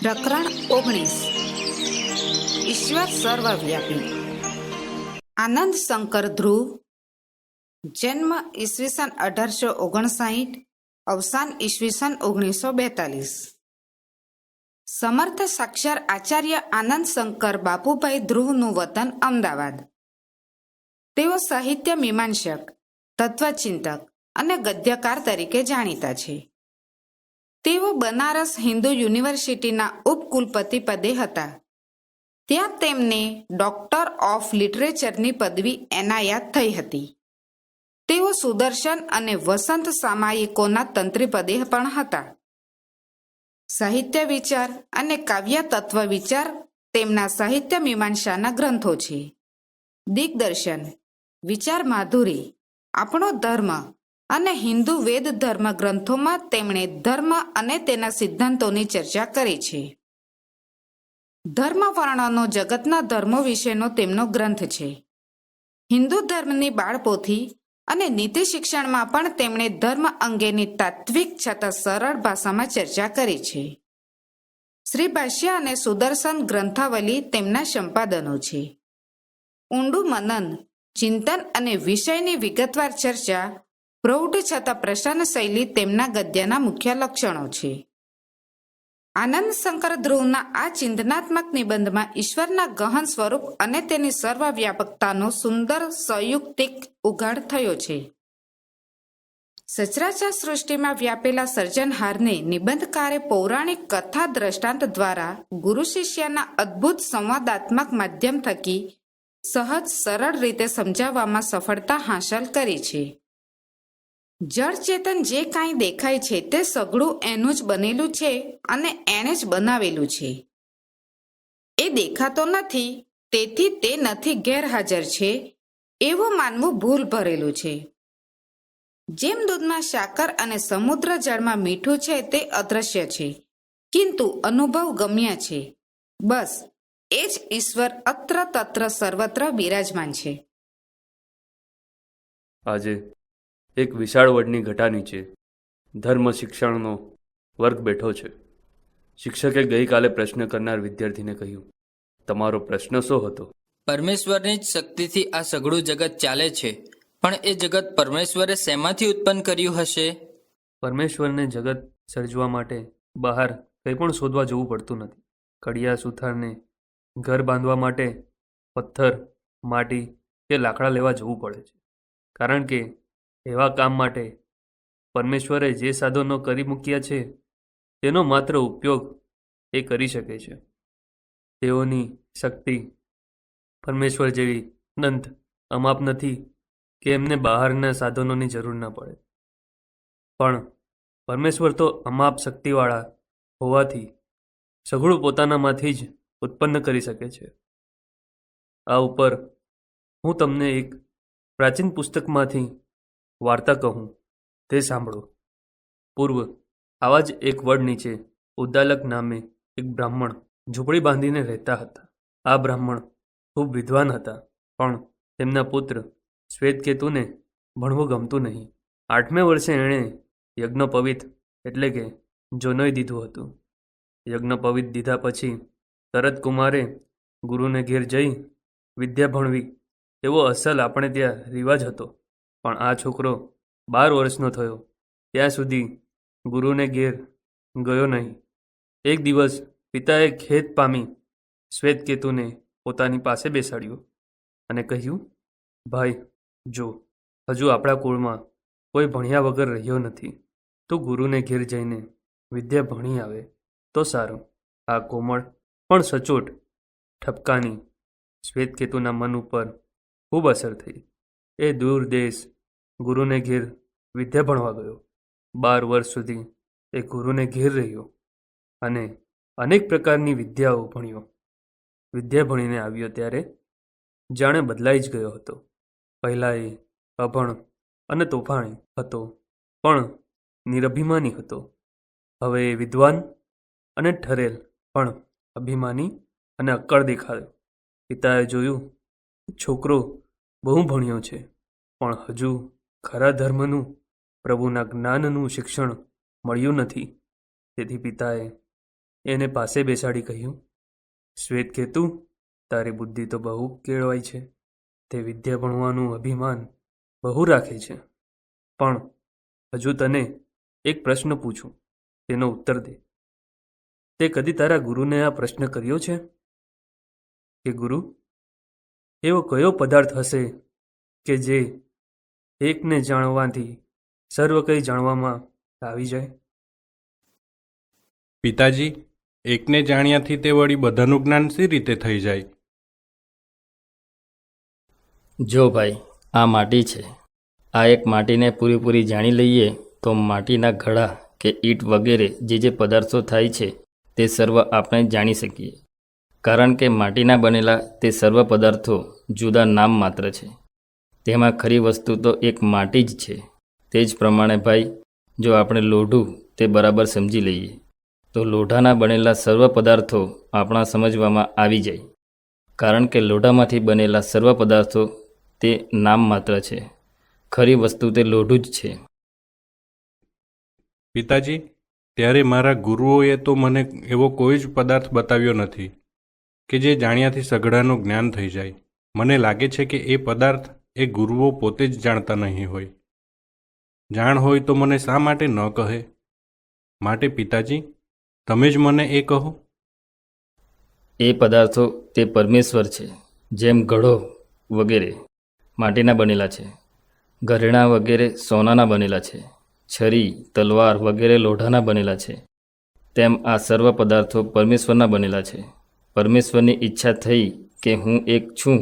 પ્રકરણ 19 ઈશ્વર સર્વવ્યાપી. આનંદ શંકર ધ્રુવ. જન્મ ઈસવીસન 1859, અવસાન ઈસવીસન 1942. સમર્થ સાક્ષર આચાર્ય આનંદ શંકર બાપુભાઈ ધ્રુવનું વતન અમદાવાદ. તેઓ સાહિત્ય મીમાંસક, તત્વચિંતક અને ગદ્યકાર તરીકે જાણીતા છે. તેઓ બનારસ હિન્દુ યુનિવર્સિટીના ઉપકુલપતિ પદે હતા. ત્યાં તેમને ડોક્ટર ઓફ લિટરેચરની પદવી એનાયત થઈ હતી. તેઓ સુદર્શન અને વસંત સામાયિકોના તંત્રી પદે પણ હતા. સાહિત્ય વિચાર અને કાવ્ય તત્વ વિચાર તેમના સાહિત્ય મીમાંસાના ગ્રંથો છે. દિગ્દર્શન, વિચાર માધુરી, આપણો ધર્મ અને હિન્દુ વેદ ધર્મ ગ્રંથોમાં તેમણે ધર્મ અને તેના સિદ્ધાંતોની ચર્ચા કરી છે. ધર્મ વર્ણનો જગતના ધર્મો વિશેનો તેમનો ગ્રંથ છે. હિન્દુ ધર્મની બાળપોથી અને નીતિ શિક્ષણમાં પણ તેમણે ધર્મ અંગેની તાત્વિક છતાં સરળ ભાષામાં ચર્ચા કરી છે. શ્રી ભાષ્ય અને સુદર્શન ગ્રંથાવલી તેમના સંપાદનો છે. ઊંડું મનન, ચિંતન અને વિષયની વિગતવાર ચર્ચા, પ્રૌઢ છતાં પ્રસન્ન શૈલી તેમના ગદ્યના મુખ્ય લક્ષણો છે. આનંદ શંકર ધ્રુવના આ ચિંતનાત્મક નિબંધમાં ઈશ્વરના ગહન સ્વરૂપ અને તેની સર્વવ્યાપકતાનો સુંદર સંયુક્તિક ઉઘાડ થયો છે. સચરાચર સૃષ્ટિમાં વ્યાપેલા સર્જનહારને નિબંધકારે પૌરાણિક કથા દ્રષ્ટાંત દ્વારા ગુરુ શિષ્યના અદ્ભુત સંવાદાત્મક માધ્યમ થકી સહજ સરળ રીતે સમજાવવામાં સફળતા હાંસલ કરી છે. જળ ચેતન જે કાંઈ દેખાય છે તે સઘળું એનું જ બનેલું છે અને એણે જ બનાવેલું છે. એ દેખાતો નથી, તેથી તે નથી ગેરહાજર છે એવું માનવું ભૂલ ભરેલું છે. જેમ દૂધમાં સાકર અને સમુદ્ર જળમાં મીઠું છે તે અદ્રશ્ય છે, કિંતુ અનુભવ ગમ્ય છે. બસ એ જ ઈશ્વર અત્ર તત્ર સર્વત્ર બિરાજમાન છે. આજે એક વિશાળ વડની ઘટા નીચે ધર્મ શિક્ષણનો વર્ગ બેઠો છે. શિક્ષકે ગઈકાલે પ્રશ્ન કરનાર વિદ્યાર્થીને કહ્યું, તમારો પ્રશ્ન શું હતો? પરમેશ્વરની જ શક્તિથી આ સઘળું જગત ચાલે છે, પણ એ જગત પરમેશ્વરે શેમાંથી ઉત્પન્ન કર્યું હશે? પરમેશ્વરને જગત સર્જવા માટે બહાર કંઈ પણ શોધવા જવું પડતું નથી. કડિયા સુથારને ઘર બાંધવા માટે પથ્થર, માટી કે લાકડા લેવા જવું પડે છે, કારણ કે એવા કામ માટે પરમેશ્વરે જે સાધનો કરી મૂક્યા છે તેનો માત્ર ઉપયોગ એ કરી શકે છે. તેઓની શક્તિ પરમેશ્વર જેવી અનંત અમાપ નથી કે એમને બહારના સાધનોની જરૂર ન પડે. પણ પરમેશ્વર તો અમાપ શક્તિવાળા હોવાથી સઘળું પોતાનામાંથી જ ઉત્પન્ન કરી શકે છે. આ ઉપર હું તમને એક પ્રાચીન પુસ્તકમાંથી વાર્તા કહું, તે સાંભળો. પૂર્વ આવા જ એક વડ નીચે ઉદ્દાલક નામે એક બ્રાહ્મણ ઝૂંપડી બાંધીને રહેતા હતા. આ બ્રાહ્મણ ખૂબ વિદ્વાન હતા, પણ તેમના પુત્ર શ્વેતકેતુને ભણવું ગમતું નહીં. 8મે વર્ષે એણે યજ્ઞોપવિત એટલે કે જોનોઈ દીધું હતું. યજ્ઞોપવિત દીધા પછી તરત કુમારે ગુરુને ઘેર જઈ વિદ્યા ભણવી એવો અસલ આપણે ત્યાં રિવાજ હતો. પણ આ છોકરો 12 વર્ષનો થયો ત્યાં સુધી ગુરુને ઘેર ગયો નહીં. એક દિવસ પિતાએ ખેદ પામી શ્વેતકેતુને પોતાની પાસે બેસાડ્યો અને કહ્યું, ભાઈ જો, હજુ આપણા કુળમાં કોઈ ભણ્યા વગર રહ્યો નથી. તું ગુરુને ઘેર જઈને વિદ્યા ભણી આવે તો સારું. આ કોમળ પણ સચોટ ઠપકાની શ્વેતકેતુના મન ઉપર ખૂબ અસર થઈ. એ દૂર દેશ ગુરુને ઘેર વિદ્યા ભણવા ગયો. 12 વર્ષ સુધી એ ગુરુને ઘેર રહ્યો અને અનેક પ્રકારની વિદ્યાઓ ભણ્યો. વિદ્યા ભણીને આવ્યો ત્યારે જાણે બદલાઈ જ ગયો હતો. પહેલાં એ અભણ અને તોફાની હતો, પણ નિરભિમાની હતો. હવે એ વિદ્વાન અને ઠરેલ, પણ અભિમાની અને અક્કડ દેખાયો. પિતાએ જોયું, છોકરો બહુ ભણ્યો છે, પણ હજુ ખરા ધર્મનું, પ્રભુના જ્ઞાનનું શિક્ષણ મળ્યું નથી. તેથી પિતાએ એને પાસે બેસાડી કહ્યું, શ્વેતકેતુ, તારી બુદ્ધિ તો બહુ કેળવાઈ છે. તે વિદ્યા ભણવાનું અભિમાન બહુ રાખે છે. પણ હજુ તને એક પ્રશ્ન પૂછું, તેનો ઉત્તર દે. તે કદી તારા ગુરુને આ પ્રશ્ન કર્યો છે કે ગુરુ, એવો કયો પદાર્થ હશે કે જે એકને જાણવાથી સર્વ કંઈ જાણવામાં આવી જાય? પિતાજી, એકને જાણ્યાથી તે વળી બધાનું જ્ઞાન સી રીતે થઈ જાય? જો ભાઈ, આ માટી છે. આ એક માટીને પૂરેપૂરી જાણી લઈએ તો માટીના ઘડા કે ઈંટ વગેરે જે પદાર્થો થાય છે તે સર્વ આપણે જાણી શકીએ. કારણ કે માટીના બનેલા તે સર્વ પદાર્થો જુદા નામ માત્ર છે. તેમાં ખરી વસ્તુ તો એક માટી જ છે. તે જ પ્રમાણે ભાઈ, જો આપણે લોઢું તે બરાબર સમજી લઈએ તો લોઢાના બનેલા સર્વ પદાર્થો આપણા સમજવામાં આવી જાય. કારણ કે લોઢામાંથી બનેલા સર્વ પદાર્થો તે નામ માત્ર છે. ખરી વસ્તુ તે લોઢું જ છે. પિતાજી, ત્યારે મારા ગુરુઓએ તો મને એવો કોઈ જ પદાર્થ બતાવ્યો નથી કે જે જાણ્યાથી સઘળાનું જ્ઞાન થઈ જાય. મને લાગે છે કે એ પદાર્થ એ ગુરુઓ પોતે જ જાણતા નહીં હોય. જાણ હોય તો મને શા માટે ન કહે? માટે પિતાજી, તમે જ મને એ કહો. એ પદાર્થો તે પરમેશ્વર છે. જેમ ઘડો વગેરે માટીના બનેલા છે, ઘરેણાં વગેરે સોનાના બનેલા છે, છરી તલવાર વગેરે લોઢાના બનેલા છે, તેમ આ સર્વ પદાર્થો પરમેશ્વરના બનેલા છે. પરમેશ્વરની ઈચ્છા થઈ કે હું એક છું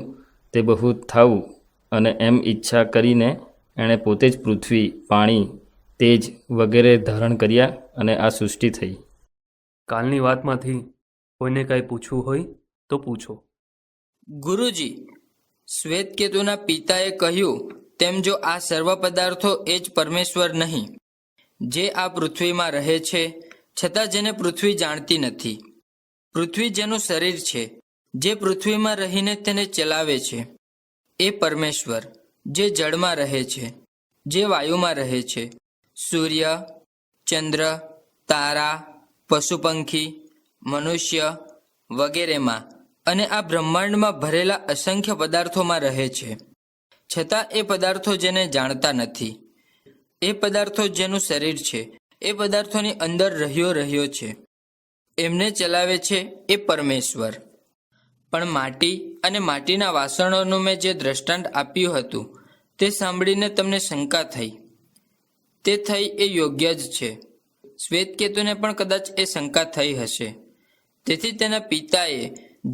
તે બહુ થાવું, અને એમ ઈચ્છા કરીને એણે પોતે જ પૃથ્વી, પાણી, તેજ વગેરે ધારણ કર્યા અને આ સૃષ્ટિ થઈ. કાલની વાતમાંથી કોઈને કાંઈ પૂછવું હોય તો પૂછો. ગુરુજી, શ્વેતકેતુના પિતાએ કહ્યું તેમ જો આ સર્વ પદાર્થો એ જ પરમેશ્વર નહીં, જે આ પૃથ્વીમાં રહે છે છતાં જેને પૃથ્વી જાણતી નથી, પૃથ્વી જેનું શરીર છે, જે પૃથ્વીમાં રહીને તેને ચલાવે છે, એ પરમેશ્વર જે જળમાં રહે છે, જે વાયુમાં રહે છે, સૂર્ય, ચંદ્ર, તારા, પશુ પંખી, મનુષ્ય વગેરેમાં અને આ બ્રહ્માંડમાં ભરેલા અસંખ્ય પદાર્થોમાં રહે છે. છતાં એ પદાર્થો જેને જાણતા નથી, એ પદાર્થો જેનું શરીર છે, એ પદાર્થોની અંદર રહ્યો છે, એમને ચલાવે છે એ પરમેશ્વર. પણ માટી અને માટીના વાસણોનું મેં જે દ્રષ્ટાંત આપ્યું હતું તે સાંભળીને તમને શંકા થઈ. તે થઈ એ યોગ્ય જ છે. શ્વેતકેતુને પણ કદાચ એ શંકા થઈ હશે. તેથી તેના પિતાએ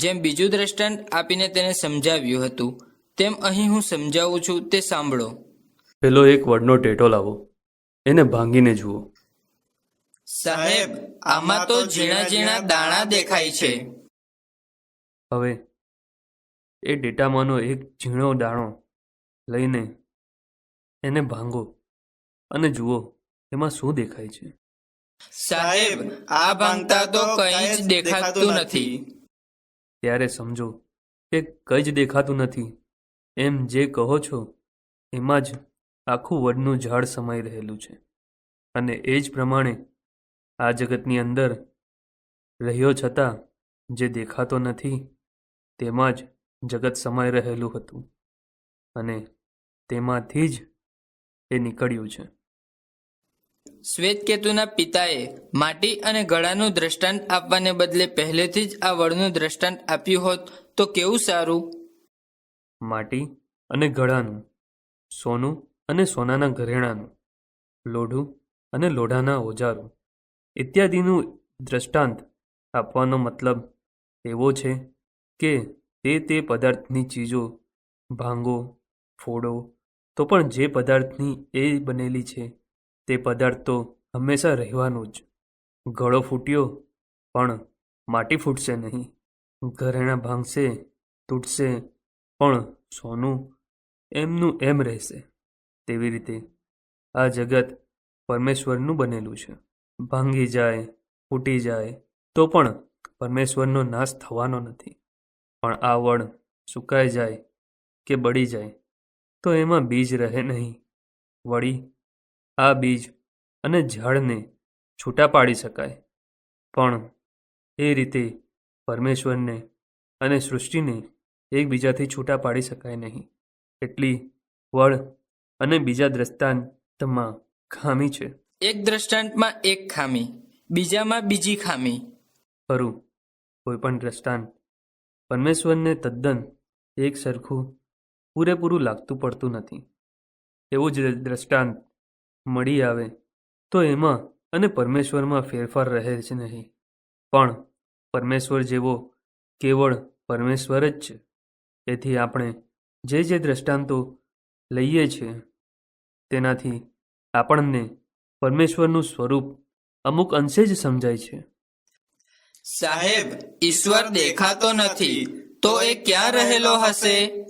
જેમ બીજું દ્રષ્ટાંત આપીને તેને સમજાવ્યું હતું તેમ અહીં હું સમજાવું છું, તે સાંભળો. પેલો એક વડનો ટેટો લાવો, એને ભાંગીને જુઓ. સાહેબ, આમાં તો ઝીણા ઝીણા દાણા દેખાય છે. હવે એ ડેટામાંનો એક ઝીણો દાણો લઈને એને ભાંગો અને જુઓ એમાં શું દેખાય છે. સાહેબ, આ ભાંગતા તો કંઈ જ દેખાતું નથી. ત્યારે સમજો કે કંઈ જ દેખાતું નથી એમ જે કહો છો એમાં જ આખું વડનું ઝાડ સમાઈ રહેલું છે. અને એ જ પ્રમાણે આ જગતની અંદર રહ્યો છતાં જે દેખાતો નથી તેમાં જ જગત સમાઈ રહેલું હતું અને તેમાંથી જ એ નીકળ્યું છે. શ્વેતકેતુના પિતાએ માટી અને ઘડાનું દ્રષ્ટાંત આપવાને બદલે પહેલેથી જ આ વડનું દ્રષ્ટાંત આપ્યું હોત તો કેવું સારું. માટી અને ઘડાનું, સોનું અને સોનાના ઘરેણાનું, લોઢું અને લોઢાના ઓજારો ઇત્યાદિનું દ્રષ્ટાંત આપવાનો મતલબ એવો છે કે તે પદાર્થની ચીજો ભાંગો, ફોડો તો પણ જે પદાર્થની એ બનેલી છે તે પદાર્થ તો હંમેશા રહેવાનું જ. ઘડો ફૂટ્યો પણ માટી ફૂટશે નહીં, ઘરેણાં ભાંગશે, તૂટશે, પણ સોનું એમનું એમ રહેશે. તેવી રીતે આ જગત પરમેશ્વરનું બનેલું છે. ભાંગી જાય, ફૂટી જાય તો પણ પરમેશ્વરનો નાશ થવાનો નથી. પણ આ વડ સુકાઈ જાય કે બળી જાય તો એમાં બીજ રહે નહીં. વળી આ બીજ અને ઝાડને છૂટા પાડી શકાય, પણ એ રીતે પરમેશ્વરને અને સૃષ્ટિને એકબીજાથી છૂટા પાડી શકાય નહીં. એટલી વળ અને બીજા દ્રષ્ટાંતમાં ખામી છે. એક દ્રષ્ટાંતમાં એક ખામી, બીજામાં બીજી ખામી. ખરું, કોઈ પણ દ્રષ્ટાંત પરમેશ્વરને તદ્દન એક સરખું પૂરેપૂરું લાગતું પડતું નથી. એવું જ દ્રષ્ટાંત મળી આવે તો એમાં અને પરમેશ્વરમાં ફેરફાર રહે જ નહીં. પણ પરમેશ્વર જેવો કેવળ પરમેશ્વર જ છે. તેથી આપણે જે દ્રષ્ટાંતો લઈએ છીએ તેનાથી આપણને પરમેશ્વરનું સ્વરૂપ અમુક અંશે જ સમજાય છે. સાહેબ, ઈશ્વર દેખાતો નથી, તો એ ક્યાં રહેલો હશે?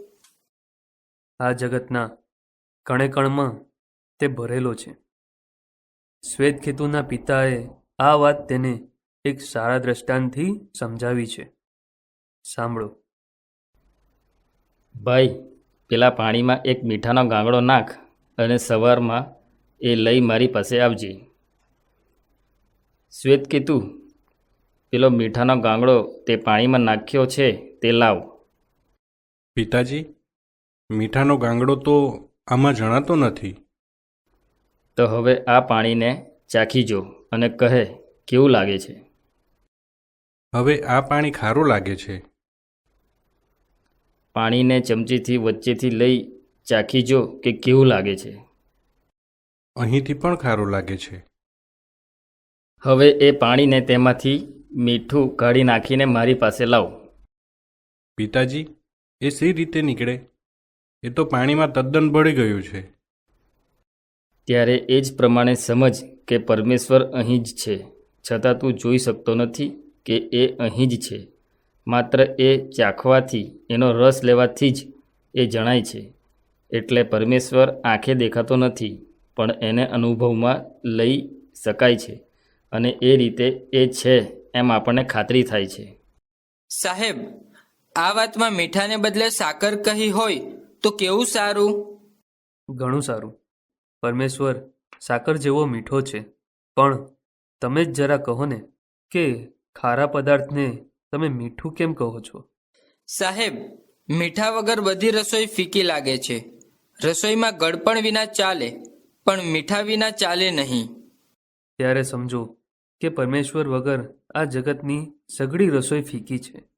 આ જગતના કણે કણમાં તે ભરેલો છે. શ્વેતકેતુના પિતાએ આ વાત તેને એક સારા દ્રષ્ટાંતથી સમજાવી છે. સાંભળો. ભાઈ, પેલા પાણીમાં એક મીઠાનો ગાંગડો નાખ અને સવારમાં એ લઈ મારી પાસે આવજે. શ્વેતકેતુ, પેલો મીઠાનો ગાંગડો તે પાણીમાં નાખ્યો છે તે લાવ. પિતાજી, મીઠાનો ગાંગડો તો આમાં જણાતો નથી. તો હવે આ પાણીને ચાખી જો અને કહે કેવું લાગે છે. હવે આ પાણી ખારું લાગે છે. પાણીને ચમચીથી વચ્ચેથી લઈ ચાખી જો કે કેવું લાગે છે. અહીંથી પણ ખારું લાગે છે. હવે એ પાણીને તેમાંથી મીઠું કાઢી નાખીને મારી પાસે લાવ. પિતાજી, એ સી રીતે નીકળે? એ તો પાણીમાં તદ્દન ભળી ગયું છે. ત્યારે એ જ પ્રમાણે સમજ કે પરમેશ્વર અહીં જ છે, છતાં તું જોઈ શકતો નથી કે એ અહીં જ છે. માત્ર એ ચાખવાથી, એનો રસ લેવાથી જ એ જણાય છે. એટલે પરમેશ્વર આંખે દેખાતો નથી, પણ એને અનુભવમાં લઈ શકાય છે, અને એ રીતે એ છે એમ આપણને ખાતરી થાય છે. સાહેબ, આ વાતમાં મીઠાને બદલે સાકર કહી હોય તો કેવું સારું? ઘણું સારું. પરમેશ્વર સાકર જેવો મીઠો છે. પણ તમે જ જરા કહો ને કે ખારા પદાર્થને તમે મીઠું કેમ કહો છો? સાહેબ, મીઠા વગર બધી રસોઈ ફીકી લાગે છે. રસોઈમાં ગળપણ વિના ચાલે, પણ મીઠા વિના ચાલે નહીં. ત્યારે સમજો કે પરમેશ્વર વગર આ જગતની સઘળી રસોઈ ફીકી છે.